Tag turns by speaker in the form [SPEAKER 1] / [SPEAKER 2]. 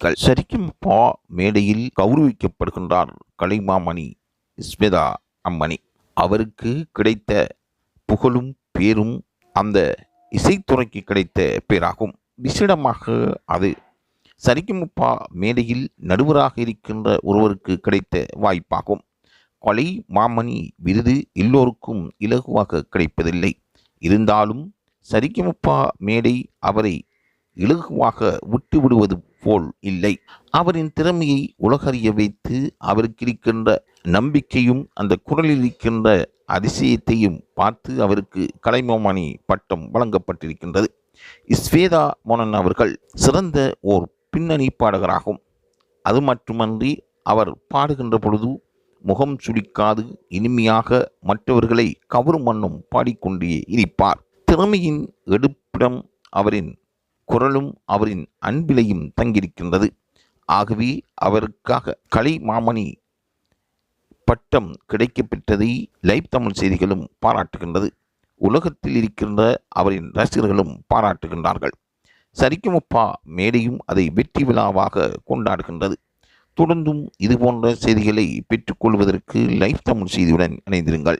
[SPEAKER 1] செய்திகள். சரிகமபா மேடையில் கௌரவிக்கப்படுகின்றார் கலைமாமணி ஸ்மிதா அம்மணி. அவருக்கு கிடைத்த புகழும் பேரும் அந்த இசைத்துறைக்கு கிடைத்த பேராகும். விசேடமாக அது சரிகமபா மேடையில் நடுவராக இருக்கின்ற ஒருவருக்கு கிடைத்த வாய்ப்பாகும். கலை மாமணி விருது எல்லோருக்கும் இலகுவாக கிடைப்பதில்லை. இருந்தாலும் சரிகமபா மேடை அவரை இலகுவாக விட்டுவிடுவது போல் இல்லை. அவரின் திறமையை உலகறிய வைத்து அவருக்கு இருக்கின்ற நம்பிக்கையும் அந்த குரலில் இருக்கின்ற அதிசயத்தையும் பார்த்து அவருக்கு கலைமாமணி பட்டம் வழங்கப்பட்டிருக்கின்றது. ஸ்வேதா மோனன் அவர்கள் சிறந்த ஓர் பின்னணி பாடகராகும். அது மட்டுமன்றி அவர் பாடுகின்ற பொழுது முகம் சுளிக்காது இனிமையாக மற்றவர்களை கவரும் வண்ணம் பாடிக்கொண்டே இருப்பார். திறமையின் எடுப்பிடம் அவரின் குரலும் அவரின் அன்பிலையும் தங்கியிருக்கின்றது. ஆகவே அவருக்காக கலைமாமணி பட்டம் கிடைக்கப்பெற்றதை லைவ் தமிழ் செய்திகளும் பாராட்டுகின்றது. உலகத்தில் இருக்கின்ற அவரின் ரசிகர்களும் பாராட்டுகின்றார்கள். சரிகமபா மேடையும் அதை வெற்றி விழாவாக கொண்டாடுகின்றது. தொடர்ந்தும் இதுபோன்ற செய்திகளை பெற்றுக்கொள்வதற்கு லைவ் தமிழ் செய்தியுடன் இணைந்திருங்கள்.